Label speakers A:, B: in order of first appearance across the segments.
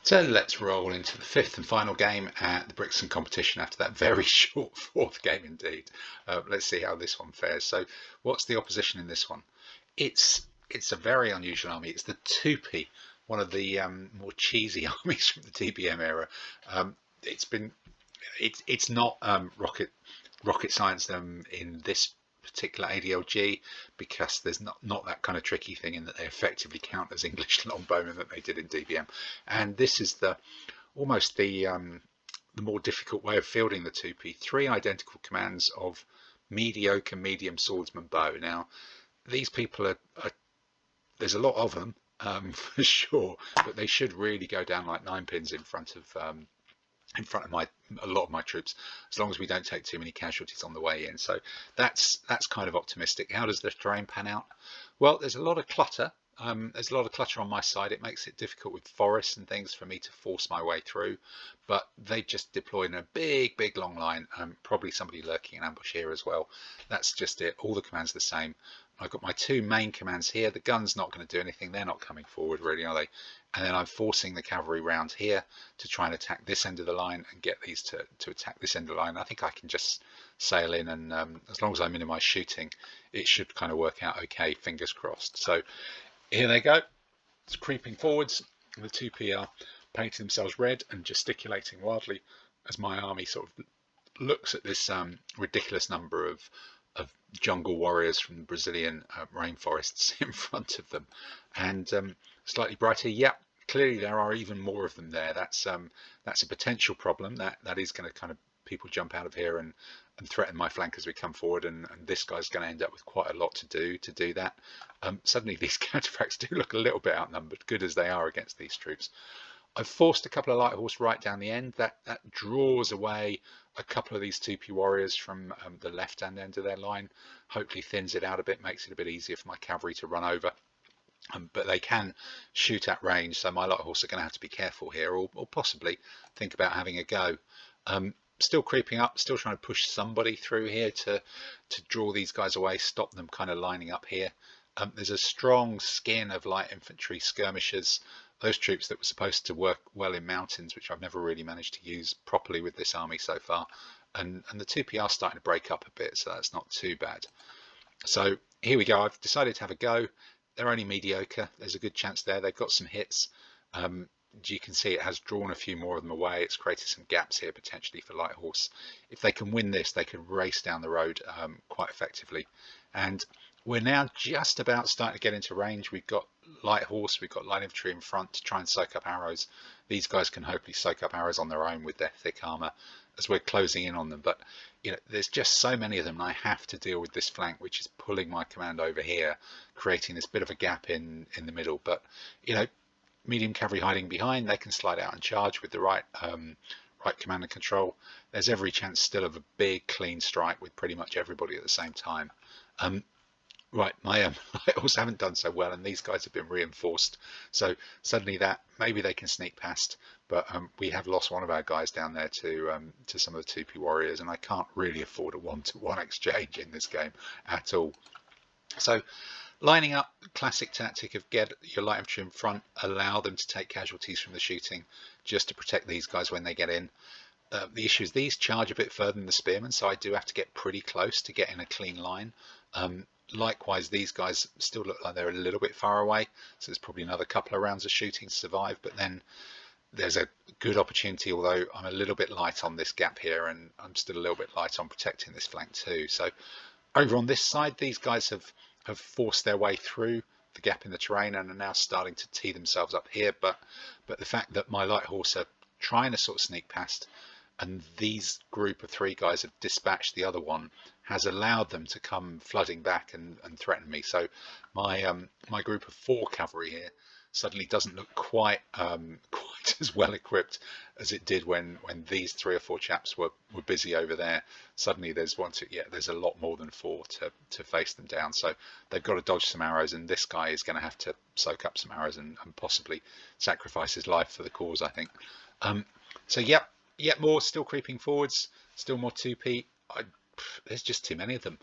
A: So let's roll into the fifth and final game at the Brixham competition after that very short fourth game indeed. Let's see how this one fares. So what's the opposition in this one? It's a very unusual army. It's the Tupi, one of the more cheesy armies from the TBM era. It's been it's not rocket science in this particular ADLG because there's not that kind of tricky thing in that they effectively count as English longbowmen that they did in DBM, and this is almost the more difficult way of fielding the 2P. Three identical commands of mediocre medium swordsman bow. Now these people are there's a lot of them for sure, but they should really go down like nine pins in front of a lot of my troops, as long as we don't take too many casualties on the way in. So that's kind of optimistic. How does the terrain pan out? Well, there's a lot of clutter. There's a lot of clutter on my side. It makes it difficult with forests and things for me to force my way through, but they just deployed in a big long line. Probably somebody lurking in ambush here as well. That's just it. All the commands are the same. I've got my two main commands here. The gun's not going to do anything. They're not coming forward really, are they? And then I'm forcing the cavalry round here to try and attack this end of the line and get these to attack this end of the line. I think I can just sail in, and as long as I minimize shooting, it should kind of work out okay, fingers crossed. So here they go. It's creeping forwards. The 2P are painting themselves red and gesticulating wildly as my army sort of looks at this ridiculous number of jungle warriors from the Brazilian rainforests in front of them. And slightly brighter, yep, clearly there are even more of them there. That's a potential problem. That is going to kind of people jump out of here and threaten my flank as we come forward, and this guy's going to end up with quite a lot to do that. Suddenly these counterfacts do look a little bit outnumbered, good as they are against these troops. I've forced a couple of light horse right down the end. That draws away a couple of these 2P warriors from the left-hand end of their line. Hopefully thins it out a bit, makes it a bit easier for my cavalry to run over. But they can shoot at range, so my light horse are going to have to be careful here, or possibly think about having a go. Still creeping up, still trying to push somebody through here to draw these guys away, stop them kind of lining up here. There's a strong skin of light infantry skirmishers, those troops that were supposed to work well in mountains, which I've never really managed to use properly with this army so far. And the 2P are starting to break up a bit, so that's not too bad. So here we go. I've decided to have a go. They're only mediocre. There's a good chance there. They've got some hits. You can see it has drawn a few more of them away. It's created some gaps here potentially for light horse. If they can win this, they could race down the road quite effectively. And we're now just about starting to get into range. We've got light horse, we've got light infantry in front to try and soak up arrows. These guys can hopefully soak up arrows on their own with their thick armor as we're closing in on them. But there's just so many of them, and I have to deal with this flank, which is pulling my command over here, creating this bit of a gap in the middle. But medium cavalry hiding behind, they can slide out and charge with the right command and control. There's every chance still of a big clean strike with pretty much everybody at the same time. Right, my also haven't done so well, and these guys have been reinforced. So suddenly maybe they can sneak past, but we have lost one of our guys down there to some of the 2P warriors, and I can't really afford a one-to-one exchange in this game at all. So lining up, classic tactic of get your light infantry in front, allow them to take casualties from the shooting just to protect these guys when they get in. The issue is these charge a bit further than the spearmen, so I do have to get pretty close to get in a clean line. Likewise, these guys still look like they're a little bit far away, so there's probably another couple of rounds of shooting to survive, but then there's a good opportunity, although I'm a little bit light on this gap here, and I'm still a little bit light on protecting this flank too. So over on this side, these guys have forced their way through the gap in the terrain and are now starting to tee themselves up here, but the fact that my light horse are trying to sort of sneak past, and these group of three guys have dispatched the other one, has allowed them to come flooding back and threaten me. So my group of 4 cavalry here suddenly doesn't look quite as well equipped as it did when these 3 or 4 chaps were busy over there. Suddenly there's there's a lot more than 4 to face them down. So they've got to dodge some arrows, and this guy is going to have to soak up some arrows and possibly sacrifice his life for the cause, I think. So yet more still creeping forwards, still more 2P. There's just too many of them.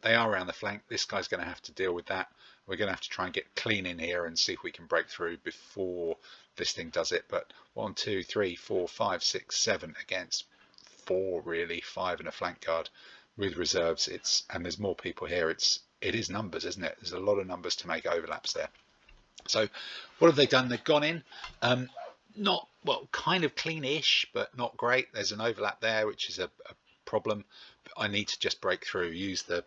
A: They are around the flank. This guy's going to have to deal with that. We're going to have to try and get clean in here and see if we can break through before this thing does it. But 1, 2, 3, 4, 5, 6, 7 against 4, really 5 and a flank guard with reserves. And there's more people here. It is numbers, isn't it? There's a lot of numbers to make overlaps there. So what have they done? They've gone in, not, well, kind of clean-ish, but not great. There's an overlap there, which is a problem. But I need to just break through, use the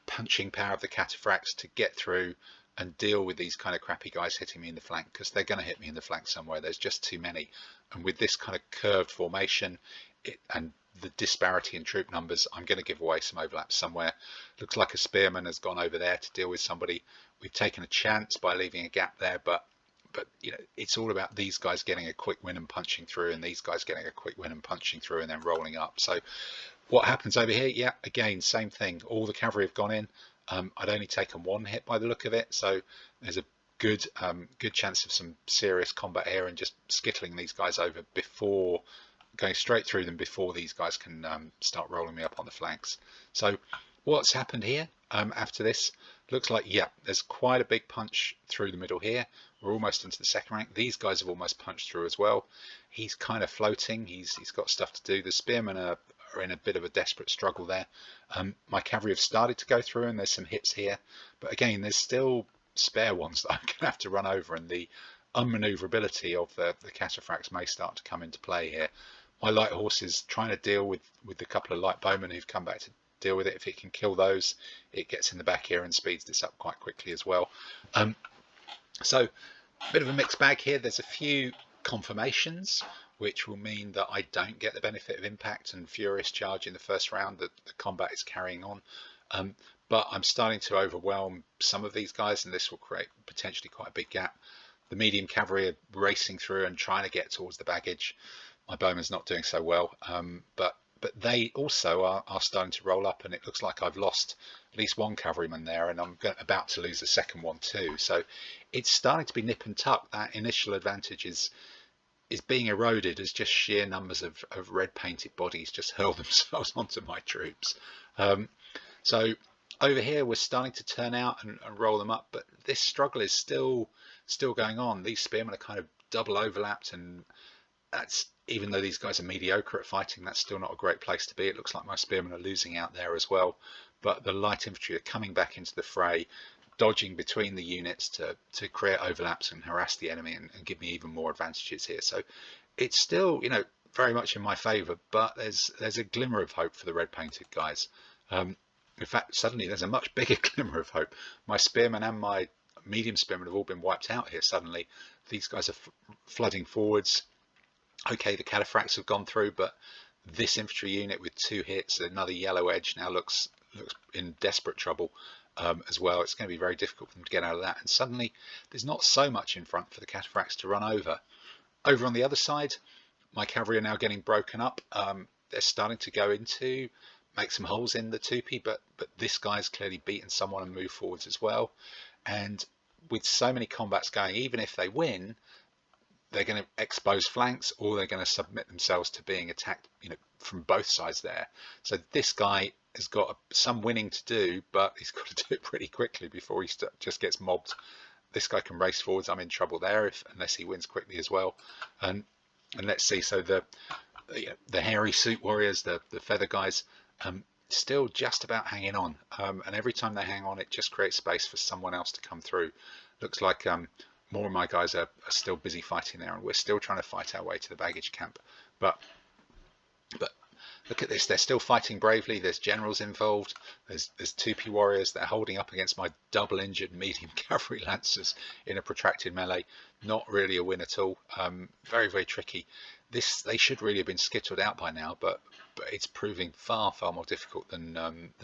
A: punching power of the cataphracts to get through and deal with these kind of crappy guys hitting me in the flank, because they're going to hit me in the flank somewhere. There's just too many. And with this kind of curved formation and the disparity in troop numbers, I'm going to give away some overlaps somewhere. Looks like a spearman has gone over there to deal with somebody. We've taken a chance by leaving a gap there, but you know, it's all about these guys getting a quick win and punching through, and these guys getting a quick win and punching through, and then rolling up. So what happens over here? Yeah, again, same thing. All the cavalry have gone in. I'd only taken 1 hit by the look of it, so there's a good chance of some serious combat here and just skittling these guys over before going straight through them before these guys can start rolling me up on the flanks. So what's happened here after this? Looks like, yeah, there's quite a big punch through the middle here. We're almost into the second rank. These guys have almost punched through as well. He's kind of floating. He's got stuff to do. The spearmen are in a bit of a desperate struggle there. My cavalry have started to go through, and there's some hits here. But again, there's still spare ones that I'm going to have to run over, and the unmaneuverability of the cataphracts may start to come into play here. My light horse is trying to deal with the couple of light bowmen who've come back to deal with it. If it can kill those, it gets in the back here and speeds this up quite quickly as well. So a bit of a mixed bag here. There's a few confirmations, which will mean that I don't get the benefit of impact and furious charge in the first round. The combat is carrying on. But I'm starting to overwhelm some of these guys, and this will create potentially quite a big gap. The medium cavalry are racing through and trying to get towards the baggage. My bowman's not doing so well, but they also are starting to roll up, and it looks like I've lost at least 1 cavalryman there, and I'm about to lose the second one too. So it's starting to be nip and tuck. That initial advantage is being eroded as just sheer numbers of red painted bodies just hurl themselves onto my troops. So over here we're starting to turn out and roll them up, but this struggle is still going on. These spearmen are kind of double overlapped, and that's, even though these guys are mediocre at fighting, that's still not a great place to be. It looks like my spearmen are losing out there as well, but the light infantry are coming back into the fray, dodging between the units to create overlaps and harass the enemy and give me even more advantages here. So it's still, you know, very much in my favor, but there's a glimmer of hope for the red painted guys. In fact, suddenly there's a much bigger glimmer of hope. My spearmen and my medium spearmen have all been wiped out here suddenly. These guys are flooding forwards. Okay, the cataphracts have gone through, but this infantry unit with 2 hits, another yellow edge, now looks in desperate trouble as well. It's going to be very difficult for them to get out of that. And suddenly there's not so much in front for the cataphracts to run over. Over on the other side, my cavalry are now getting broken up. They're starting to go into, make some holes in the Tupi, but this guy's clearly beaten someone and moved forwards as well. And with so many combats going, even if they win, they're going to expose flanks, or they're going to submit themselves to being attacked, you know, from both sides there. So this guy has got some winning to do, but he's got to do it pretty quickly before he just gets mobbed. This guy can race forwards. I'm in trouble there unless he wins quickly as well. And let's see. So the hairy suit warriors, the feather guys, still just about hanging on. And every time they hang on, it just creates space for someone else to come through. Looks like more of my guys are still busy fighting there, and we're still trying to fight our way to the baggage camp. But look at this, they're still fighting bravely. There's generals involved. There's Tupi warriors. They're holding up against my double injured medium cavalry lancers in a protracted melee. Not really a win at all. Very, very tricky. They should really have been skittled out by now, but it's proving far more difficult than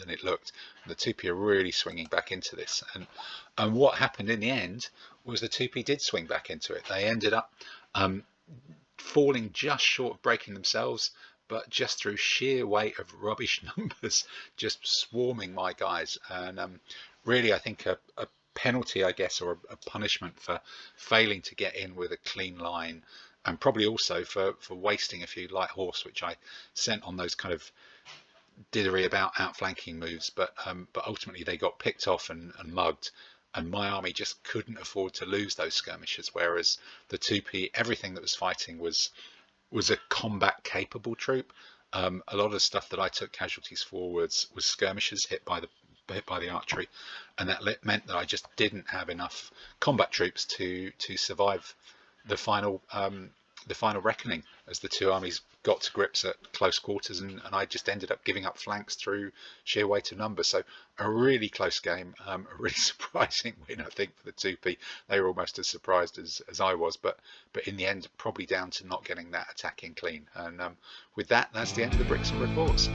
A: it looked. And the Tupi are really swinging back into this, and what happened in the end was the Tupi did swing back into it. They ended up falling just short of breaking themselves, but just through sheer weight of rubbish numbers, just swarming my guys. And really, I think a penalty, I guess, or a punishment for failing to get in with a clean line, and probably also for wasting a few light horse, which I sent on those kind of diddery about outflanking moves, but ultimately they got picked off and mugged. and my army just couldn't afford to lose those skirmishers. Whereas the Tupi, everything that was fighting was a combat capable troop. A lot of the stuff that I took casualties for was skirmishers hit by the archery, and that meant that I just didn't have enough combat troops to survive the final reckoning, as the two armies got to grips at close quarters, and I just ended up giving up flanks through sheer weight of numbers. So a really close game, a really surprising win, I think, for the Tupi. They were almost as surprised as I was, but in the end, probably down to not getting that attack in clean. And with that, that's the end of the Brixham reports.